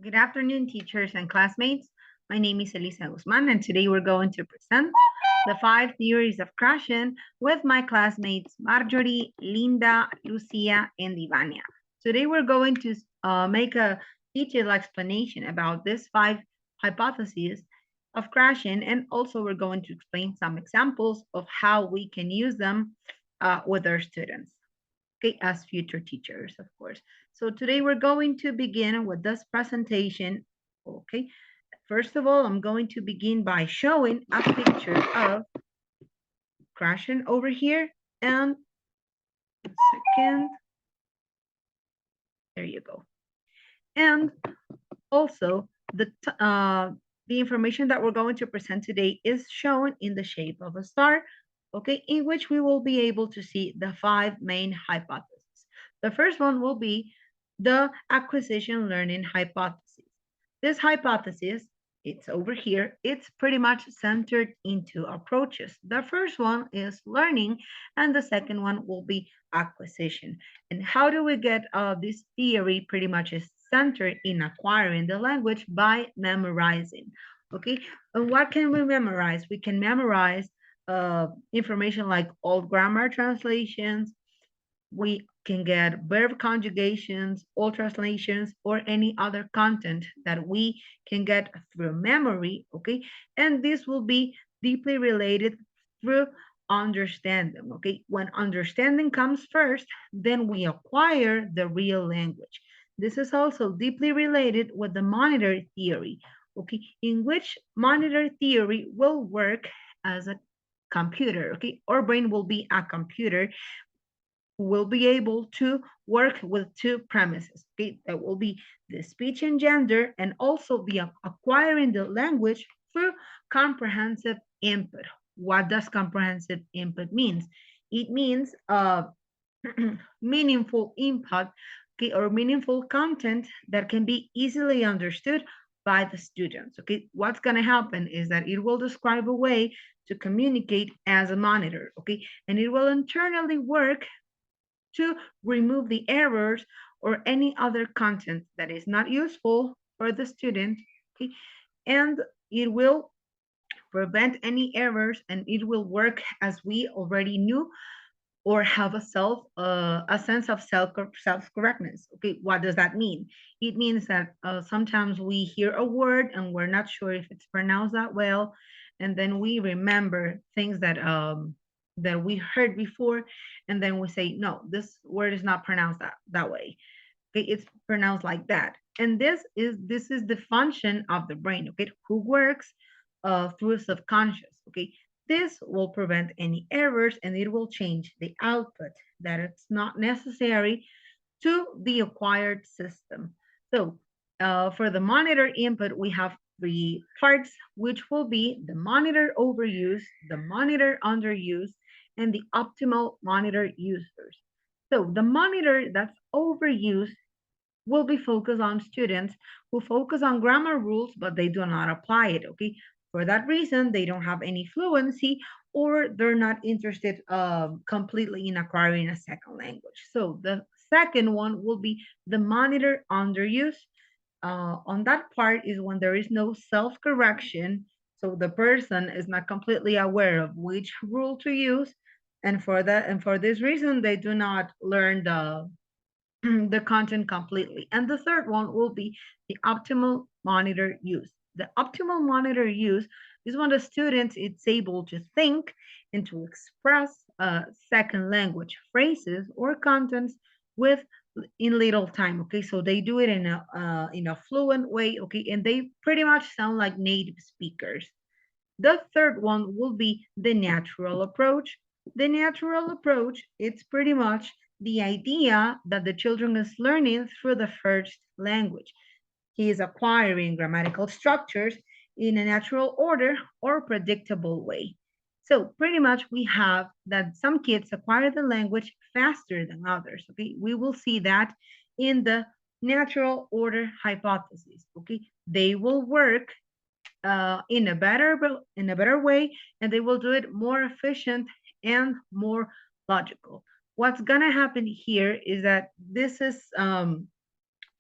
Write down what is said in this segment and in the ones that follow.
Good afternoon, teachers and classmates. My name is Elisa Guzman, and today we're going to present the 5 theories of Krashen with my classmates Marjorie, Linda, Lucia, and Ivania. Today we're going to make a detailed explanation about these 5 hypotheses of Krashen, and also we're going to explain some examples of how we can use them with our students, okay, as future teachers, of course. So today we're going to begin with this presentation. Okay, first of all, I'm going to begin by showing a picture of Krashen over here. And second, there you go. And also the information that we're going to present today is shown in the shape of a star, okay, in which we will be able to see the 5 main hypotheses. The first one will be the acquisition learning hypothesis. This hypothesis, it's over here, it's pretty much centered into approaches. The first one is learning, and the second one will be acquisition. And how do we get this theory pretty much is centered in acquiring the language by memorizing. Okay, and what can we memorize? We can memorize information like old grammar translations, we can get verb conjugations, or translations, or any other content that we can get through memory, okay? And this will be deeply related through understanding, okay? When understanding comes first, then we acquire the real language. This is also deeply related with the monitor theory, okay? In which monitor theory will work as a computer, okay? Our brain will be a computer, will be able to work with 2 premises. Okay, that will be the speech and gender, and also the acquiring the language through comprehensive input. What does comprehensive input means? It means meaningful input, okay, or meaningful content that can be easily understood by the students. Okay, what's going to happen is that it will describe a way to communicate as a monitor. Okay, and it will internally work to remove the errors or any other content that is not useful for the student, okay? And it will prevent any errors, and it will work as we already knew, or have a sense of self correctness. Okay, what does that mean? It means that sometimes we hear a word and we're not sure if it's pronounced that well, and then we remember things that we heard before, and then we say, no, this word is not pronounced that way. Okay, it's pronounced like that. And this is the function of the brain, okay, who works through subconscious. Okay, this will prevent any errors, and it will change the output that it's not necessary to the acquired system. So for the monitor input, we have 3 parts, which will be the monitor overuse, the monitor underuse, and the optimal monitor users. So the monitor that's overused will be focused on students who focus on grammar rules, but they do not apply it. Okay. For that reason, they don't have any fluency, or they're not interested completely in acquiring a second language. So the second one will be the monitor underuse. On that part is when there is no self correction. So the person is not completely aware of which rule to use. And for this reason, they do not learn the content completely. And the third one will be the optimal monitor use. The optimal monitor use is when the student is able to think and to express second language phrases or contents with in little time. Okay, so they do it in a fluent way. Okay, and they pretty much sound like native speakers. The third one will be the natural approach. The natural approach, it's pretty much the idea that the children is learning through the first language. He is acquiring grammatical structures in a natural order or predictable way. So pretty much we have that some kids acquire the language faster than others. Okay, we will see that in the natural order hypothesis. Okay, they will work in a better way, and they will do it more efficient and more logical. What's gonna happen here is that this is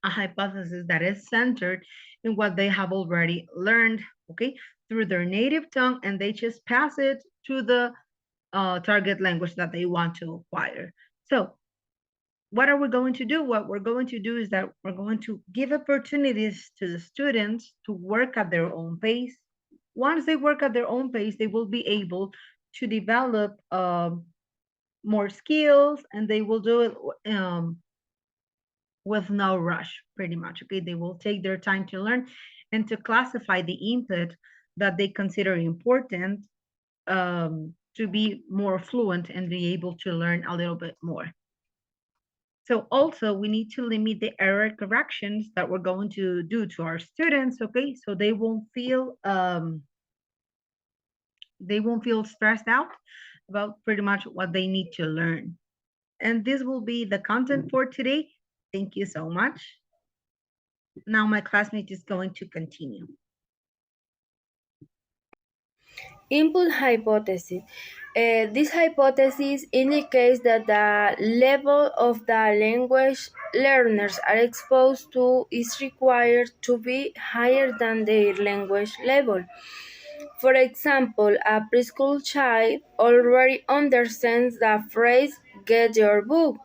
a hypothesis that is centered in what they have already learned, okay, through their native tongue, and they just pass it to the target language that they want to acquire. So, what are we going to do? What we're going to do is that we're going to give opportunities to the students to work at their own pace. Once they work at their own pace, they will be able to develop more skills, and they will do it with no rush, pretty much. Okay, they will take their time to learn and to classify the input that they consider important, to be more fluent and be able to learn a little bit more. So also we need to limit the error corrections that we're going to do to our students, okay? So they won't feel stressed out about pretty much what they need to learn. And this will be the content for today. Thank you so much. Now my classmate is going to continue. Input hypothesis. This hypothesis indicates that the level of the language learners are exposed to is required to be higher than their language level. For example, a preschool child already understands the phrase "get your book."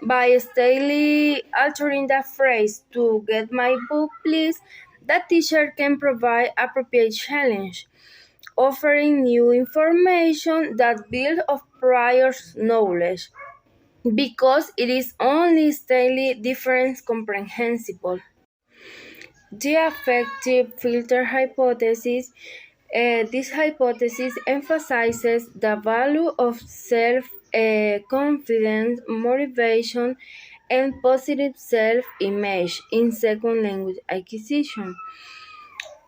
By steadily altering the phrase to "get my book, please," the teacher can provide appropriate challenge, offering new information that builds on prior knowledge, because it is only slightly different comprehensible. The affective filter hypothesis. This hypothesis emphasizes the value of self-confidence, motivation, and positive self-image in second language acquisition.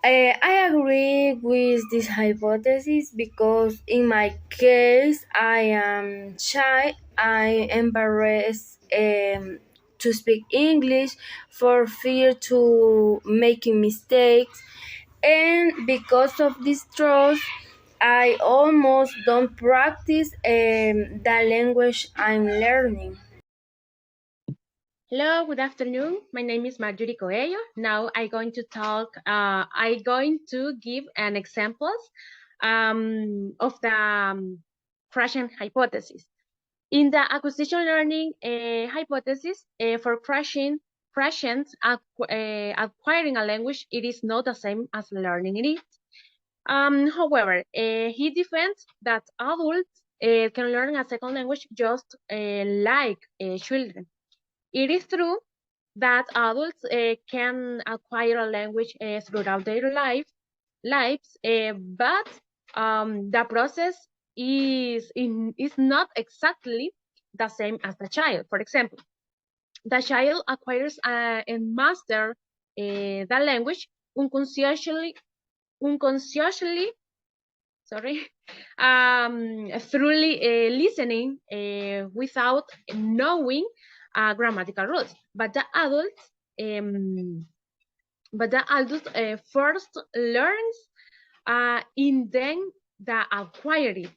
I agree with this hypothesis because in my case, I am shy. I embarrass to speak English for fear to making mistakes, and because of this trust, I almost don't practice the language I'm learning. Hello, good afternoon. My name is Marjorie Coelho. Now I'm going to give an examples of the Krashen hypothesis. In the acquisition learning hypothesis, for Krashens, acquiring a language, it is not the same as learning it. However, he defends that adults can learn a second language just like children. It is true that adults can acquire a language throughout their lives, but the process is not exactly the same as the child. For example, the child acquires and master the language unconsciously, sorry, through listening without knowing grammatical rules. Um, but the adult first learns and then the acquire it.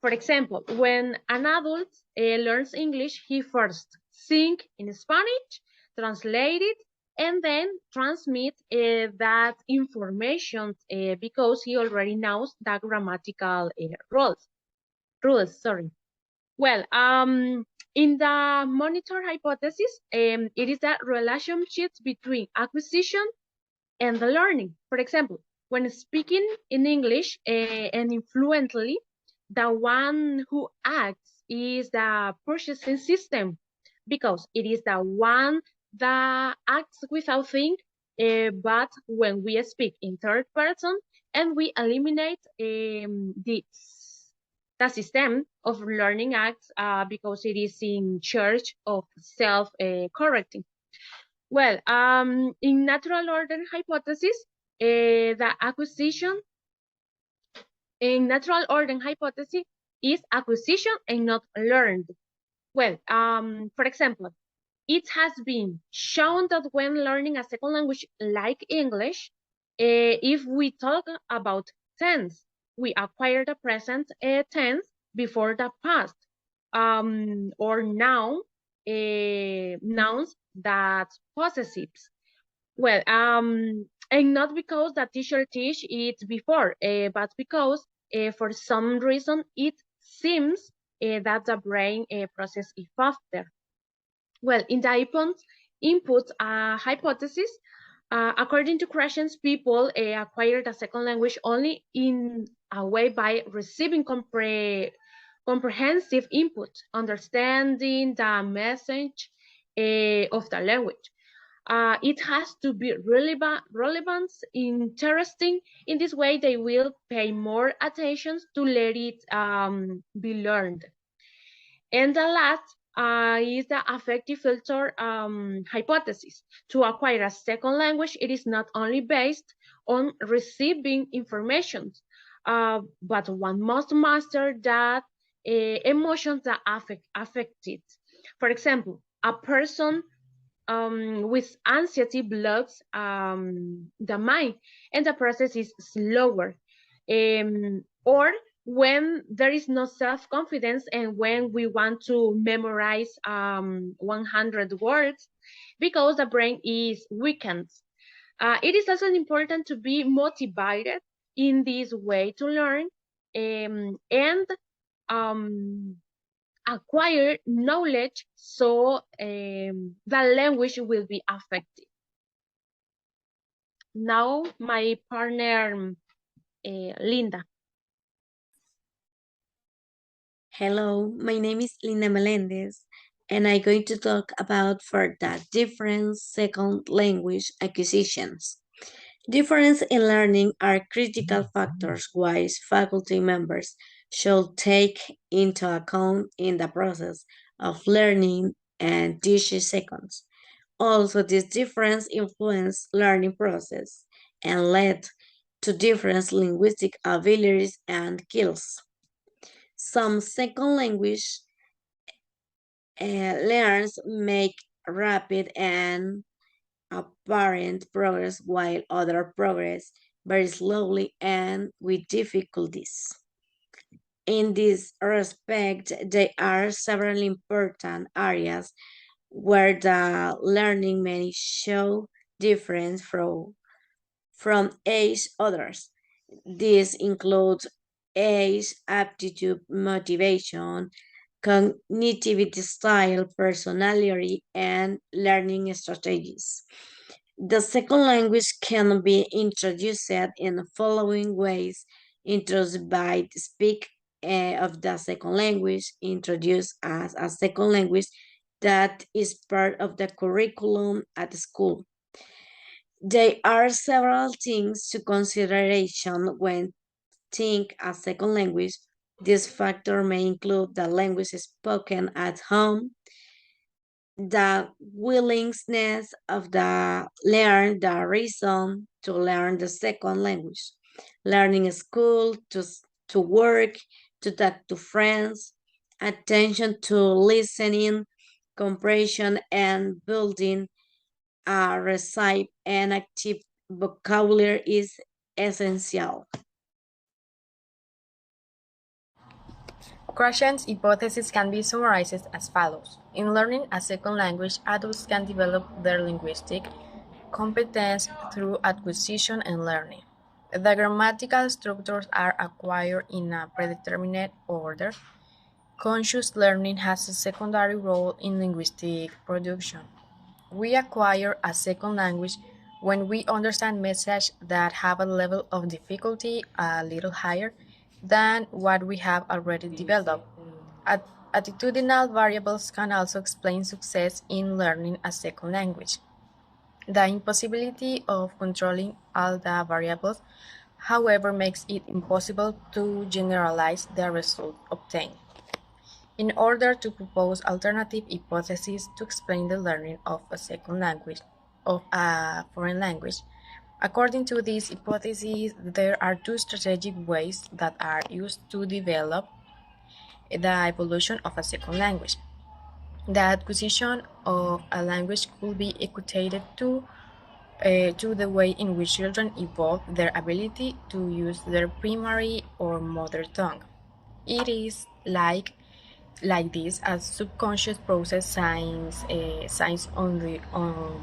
For example, when an adult learns English, he first think in Spanish, translate it, and then transmit that information because he already knows the grammatical rules. Sorry. Well, in the monitor hypothesis, it is the relationship between acquisition and the learning. For example, when speaking in English and fluently, the one who acts is the purchasing system because it is the one that acts without think. But when we speak in third person and we eliminate the system of learning acts because it is in charge of self correcting. Well, in natural order hypothesis, the acquisition in natural order hypothesis is acquisition and not learned. Well, for example, it has been shown that when learning a second language like English, if we talk about tense, we acquire the present tense before the past, or noun nouns that possessives. Well, and not because the teacher teach it before, but because for some reason it seems that the brain process it faster. Well, in the input hypothesis, according to Krashen's people acquired a second language only in a way by receiving comprehensive input, understanding the message of the language. It has to be relevant, interesting. In this way, they will pay more attention to let it be learned. And the last is the affective filter hypothesis. To acquire a second language, it is not only based on receiving information, but one must master that emotions that affect it. For example, a person with anxiety blocks the mind and the process is slower. Or when there is no self-confidence and when we want to memorize 100 words because the brain is weakened. It is also important to be motivated in this way to learn and um, acquire knowledge so the language will be affected. Now, my partner, Linda. Hello, my name is Linda Melendez, and I'm going to talk about for the different second language acquisitions. Difference in learning are critical factors which faculty members should take into account in the process of learning and teaching seconds. Also, this difference influence learning process and led to different linguistic abilities and skills. Some second language learners make rapid and apparent progress while other progress very slowly and with difficulties. In this respect, there are several important areas where the learning may show difference from age others. This includes age, aptitude, motivation, cognitive style, personality, and learning strategies. The second language can be introduced in the following ways: introduced by the speak of the second language, introduced as a second language that is part of the curriculum at school. There are several things to consideration when think a second language. This factor may include the language spoken at home, the willingness of the learn, the reason to learn the second language, learning school, to work, to talk to friends, attention to listening, comprehension, and building a recipe and active vocabulary is essential. Krashen's hypothesis can be summarized as follows. In learning a second language, adults can develop their linguistic competence through acquisition and learning. The grammatical structures are acquired in a predetermined order. Conscious learning has a secondary role in linguistic production. We acquire a second language when we understand messages that have a level of difficulty a little higher than what we have already developed. Attitudinal variables can also explain success in learning a second language. The impossibility of controlling all the variables, however, makes it impossible to generalize the result obtained. In order to propose alternative hypotheses to explain the learning of a second language, of a foreign language, according to these hypotheses, there are two strategic ways that are used to develop the evolution of a second language. The acquisition of a language could be equated to the way in which children evolve their ability to use their primary or mother tongue. It is like like this, as subconscious process signs on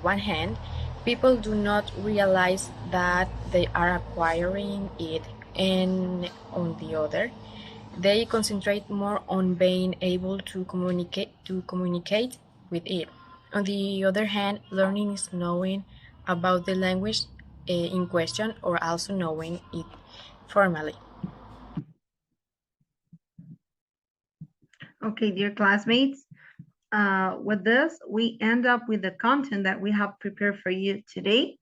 one hand, people do not realize that they are acquiring it, and on the other, they concentrate more on being able to communicate with it. On the other hand, learning is knowing about the language in question, or also knowing it formally. Okay, dear classmates, with this, we end up with the content that we have prepared for you today,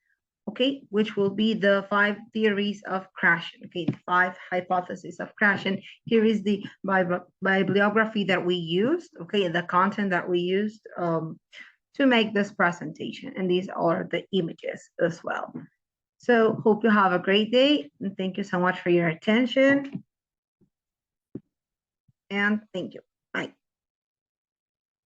okay, which will be the 5 theories of Krashen, okay, the 5 hypotheses of Krashen. Here is the bibliography that we used, okay, the content that we used to make this presentation, and these are the images as well. So hope you have a great day, and thank you so much for your attention, and thank you. Bye.